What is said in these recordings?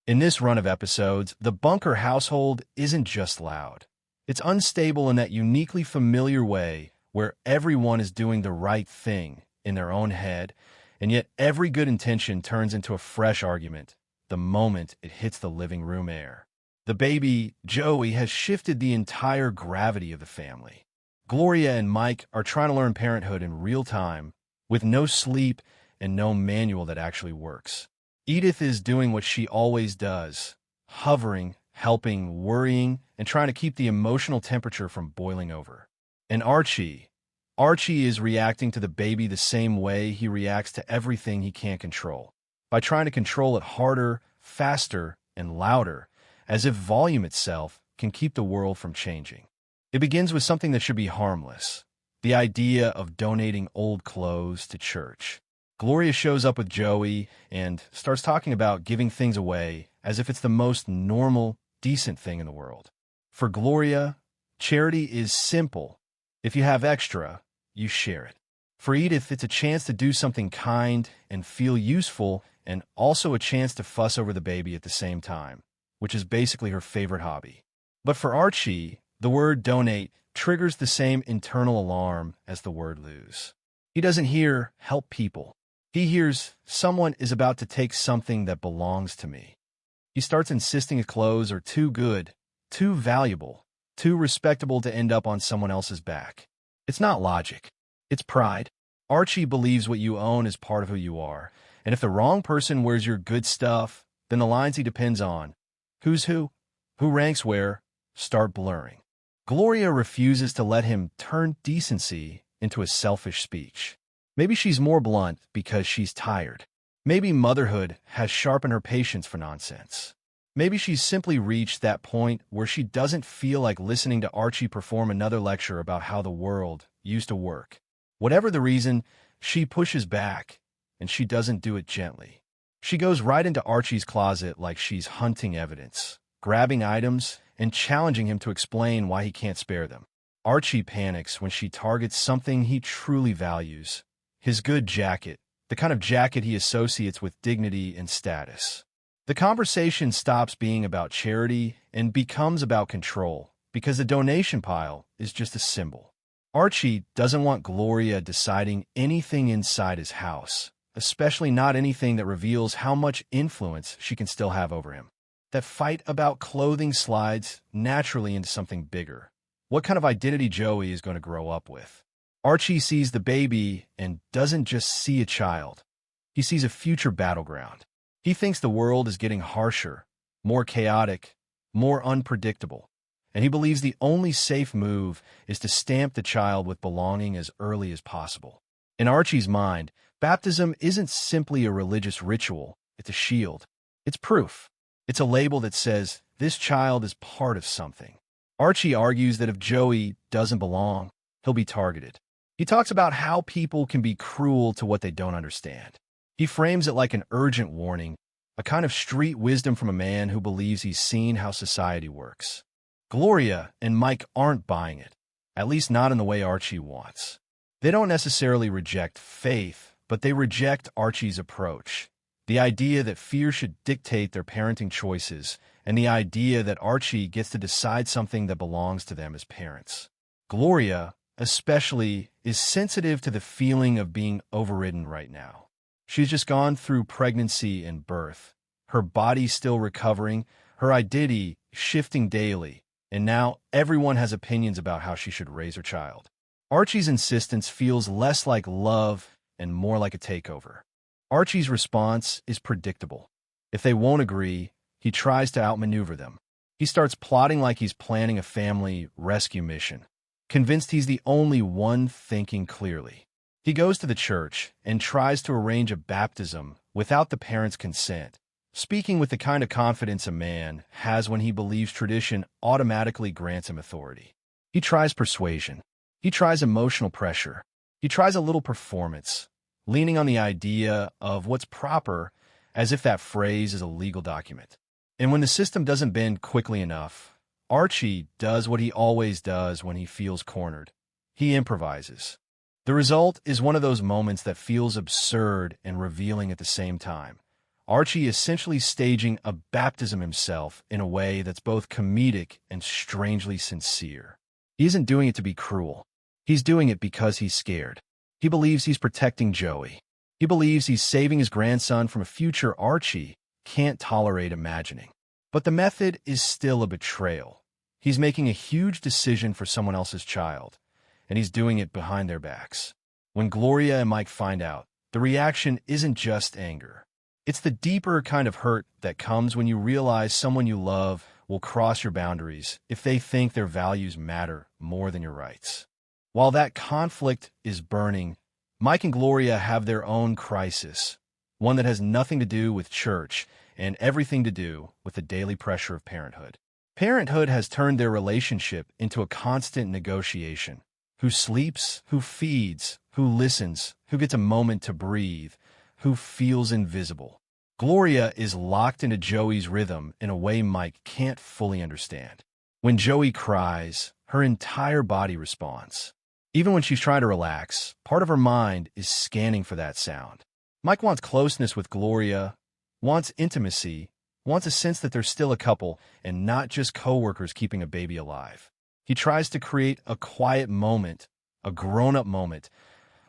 In this run of episodes, the Bunker household isn't just loud. It's unstable in that uniquely familiar way where everyone is doing the right thing in their own head, and yet every good intention turns into a fresh argument the moment it hits the living room air. The baby, Joey, has shifted the entire gravity of the family. Gloria and Mike are trying to learn parenthood in real time, with no sleep and no manual that actually works. Edith is doing what she always does, hovering, helping, worrying, and trying to keep the emotional temperature from boiling over. And Archie is reacting to the baby the same way he reacts to everything he can't control, by trying to control it harder, faster, and louder, as if volume itself can keep the world from changing. It begins with something that should be harmless, the idea of donating old clothes to church. Gloria shows up with Joey and starts talking about giving things away as if it's the most normal, decent thing in the world. For Gloria, charity is simple. If you have extra, you share it. For Edith, it's a chance to do something kind and feel useful, and also a chance to fuss over the baby at the same time, which is basically her favorite hobby. But for Archie, the word donate triggers the same internal alarm as the word lose. He doesn't hear help people. He hears someone is about to take something that belongs to me. He starts insisting his clothes are too good, too valuable, too respectable to end up on someone else's back. It's not logic. It's pride. Archie believes what you own is part of who you are, and if the wrong person wears your good stuff, then the lines he depends on, who's who ranks where, start blurring. Gloria refuses to let him turn decency into a selfish speech. Maybe she's more blunt because she's tired. Maybe motherhood has sharpened her patience for nonsense. Maybe she's simply reached that point where she doesn't feel like listening to Archie perform another lecture about how the world used to work. Whatever the reason, she pushes back, and she doesn't do it gently. She goes right into Archie's closet like she's hunting evidence, grabbing items, and challenging him to explain why he can't spare them. Archie panics when she targets something he truly values, his good jacket, the kind of jacket he associates with dignity and status. The conversation stops being about charity and becomes about control, because the donation pile is just a symbol. Archie doesn't want Gloria deciding anything inside his house, especially not anything that reveals how much influence she can still have over him. That fight about clothing slides naturally into something bigger. What kind of identity Joey is going to grow up with? Archie sees the baby and doesn't just see a child. He sees a future battleground. He thinks the world is getting harsher, more chaotic, more unpredictable, and he believes the only safe move is to stamp the child with belonging as early as possible. In Archie's mind, baptism isn't simply a religious ritual, it's a shield. It's proof. It's a label that says, this child is part of something. Archie argues that if Joey doesn't belong, he'll be targeted. He talks about how people can be cruel to what they don't understand. He frames it like an urgent warning, a kind of street wisdom from a man who believes he's seen how society works. Gloria and Mike aren't buying it, at least not in the way Archie wants. They don't necessarily reject faith, but they reject Archie's approach. The idea that fear should dictate their parenting choices, and the idea that Archie gets to decide something that belongs to them as parents. Gloria, especially, is sensitive to the feeling of being overridden right now. She's just gone through pregnancy and birth. Her body's still recovering, her identity shifting daily, and now everyone has opinions about how she should raise her child. Archie's insistence feels less like love and more like a takeover. Archie's response is predictable. If they won't agree, he tries to outmaneuver them. He starts plotting like he's planning a family rescue mission, convinced he's the only one thinking clearly. He goes to the church and tries to arrange a baptism without the parents' consent, speaking with the kind of confidence a man has when he believes tradition automatically grants him authority. He tries persuasion. He tries emotional pressure. He tries a little performance, leaning on the idea of what's proper as if that phrase is a legal document. And when the system doesn't bend quickly enough, Archie does what he always does when he feels cornered. He improvises. The result is one of those moments that feels absurd and revealing at the same time. Archie essentially staging a baptism himself in a way that's both comedic and strangely sincere. He isn't doing it to be cruel. He's doing it because he's scared. He believes he's protecting Joey. He believes he's saving his grandson from a future Archie can't tolerate imagining. But the method is still a betrayal. He's making a huge decision for someone else's child, and he's doing it behind their backs. When Gloria and Mike find out, the reaction isn't just anger. It's the deeper kind of hurt that comes when you realize someone you love will cross your boundaries if they think their values matter more than your rights. While that conflict is burning, Mike and Gloria have their own crisis, one that has nothing to do with church and everything to do with the daily pressure of parenthood. Parenthood has turned their relationship into a constant negotiation. Who sleeps, who feeds, who listens, who gets a moment to breathe, who feels invisible. Gloria is locked into Joey's rhythm in a way Mike can't fully understand. When Joey cries, her entire body responds. Even when she's trying to relax, part of her mind is scanning for that sound. Mike wants closeness with Gloria, wants intimacy, wants a sense that they're still a couple and not just coworkers keeping a baby alive. He tries to create a quiet moment, a grown-up moment,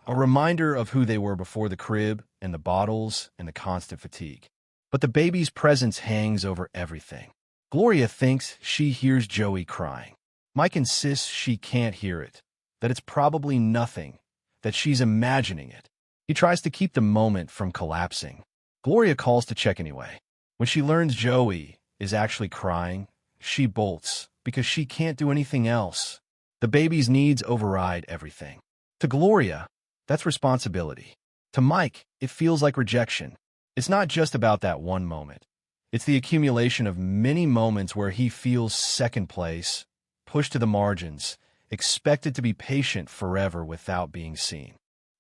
a reminder of who they were before the crib and the bottles and the constant fatigue. But the baby's presence hangs over everything. Gloria thinks she hears Joey crying. Mike insists she can't hear it, that it's probably nothing, that she's imagining it. He tries to keep the moment from collapsing. Gloria calls to check anyway. When she learns Joey is actually crying, she bolts because she can't do anything else. The baby's needs override everything. To Gloria, that's responsibility. To Mike, it feels like rejection. It's not just about that one moment. It's the accumulation of many moments where he feels second place, pushed to the margins, expected to be patient forever without being seen.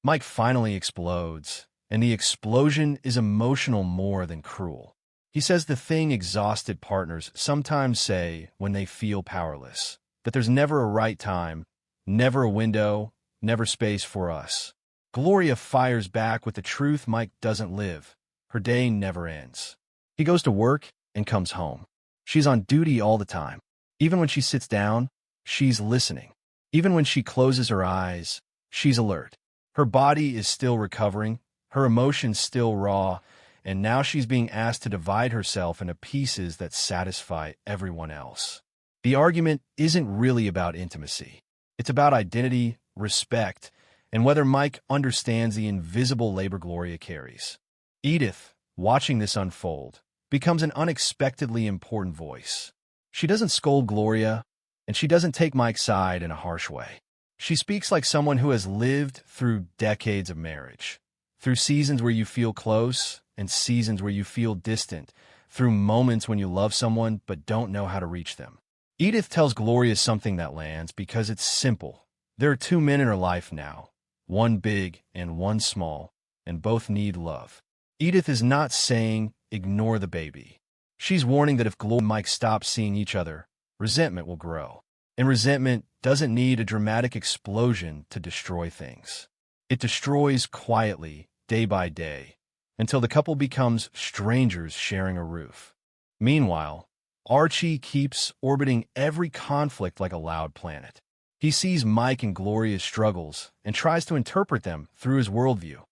Mike finally explodes, and the explosion is emotional more than cruel. He says the thing exhausted partners sometimes say when they feel powerless, that there's never a right time, never a window, never space for us. Gloria fires back with the truth Mike doesn't live. Her day never ends. He goes to work and comes home. She's on duty all the time. Even when she sits down, she's listening. Even when she closes her eyes, she's alert. Her body is still recovering, her emotions still raw, and now she's being asked to divide herself into pieces that satisfy everyone else. The argument isn't really about intimacy. It's about identity, respect, and whether Mike understands the invisible labor Gloria carries. Edith, watching this unfold, becomes an unexpectedly important voice. She doesn't scold Gloria, and she doesn't take Mike's side in a harsh way. She speaks like someone who has lived through decades of marriage, through seasons where you feel close and seasons where you feel distant, through moments when you love someone but don't know how to reach them. Edith tells Gloria something that lands because it's simple. There are two men in her life now, one big and one small, and both need love. Edith is not saying, ignore the baby. She's warning that if Gloria and Mike stop seeing each other, resentment will grow. And resentment doesn't need a dramatic explosion to destroy things. It destroys quietly, day by day, until the couple becomes strangers sharing a roof. Meanwhile, Archie keeps orbiting every conflict like a loud planet. He sees Mike and Gloria's struggles and tries to interpret them through his worldview,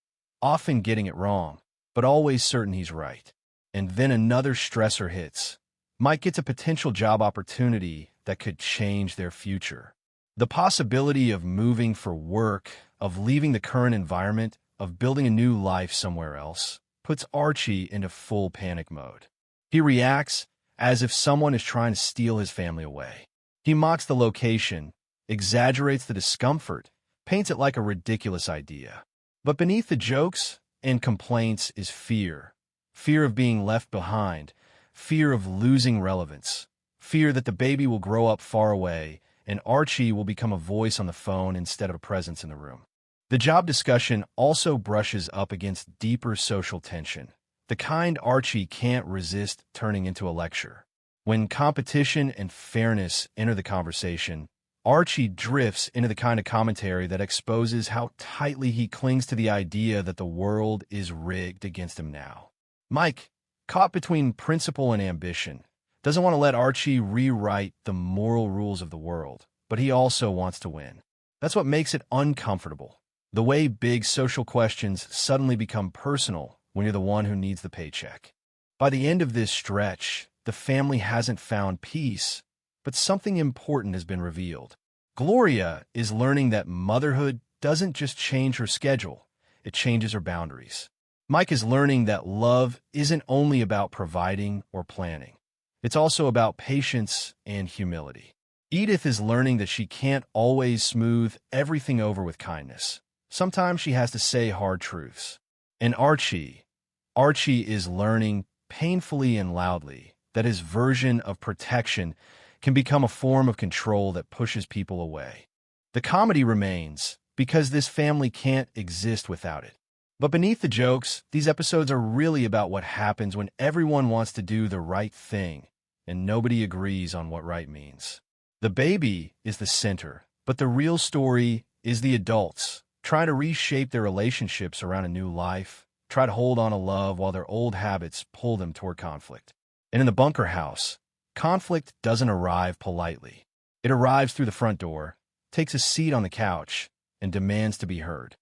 often getting it wrong, but always certain he's right. And then another stressor hits. Mike gets a potential job opportunity that could change their future. The possibility of moving for work, of leaving the current environment, of building a new life somewhere else, puts Archie into full panic mode. He reacts as if someone is trying to steal his family away. He mocks the location, exaggerates the discomfort, paints it like a ridiculous idea. But beneath the jokes and complaints is fear. Fear of being left behind, fear of losing relevance, fear that the baby will grow up far away and Archie will become a voice on the phone instead of a presence in the room. The job discussion also brushes up against deeper social tension, the kind Archie can't resist turning into a lecture. When competition and fairness enter the conversation, Archie drifts into the kind of commentary that exposes how tightly he clings to the idea that the world is rigged against him now. Mike, caught between principle and ambition, doesn't want to let Archie rewrite the moral rules of the world, but he also wants to win. That's what makes it uncomfortable. The way big social questions suddenly become personal when you're the one who needs the paycheck. By the end of this stretch, the family hasn't found peace, but something important has been revealed. Gloria is learning that motherhood doesn't just change her schedule, it changes her boundaries. Mike is learning that love isn't only about providing or planning. It's also about patience and humility. Edith is learning that she can't always smooth everything over with kindness. Sometimes she has to say hard truths. And Archie is learning painfully and loudly that his version of protection can become a form of control that pushes people away. The comedy remains because this family can't exist without it. But beneath the jokes, these episodes are really about what happens when everyone wants to do the right thing and nobody agrees on what right means. The baby is the center, but the real story is the adults trying to reshape their relationships around a new life, try to hold on to love while their old habits pull them toward conflict. And in the bunker house, conflict doesn't arrive politely. It arrives through the front door, takes a seat on the couch, and demands to be heard.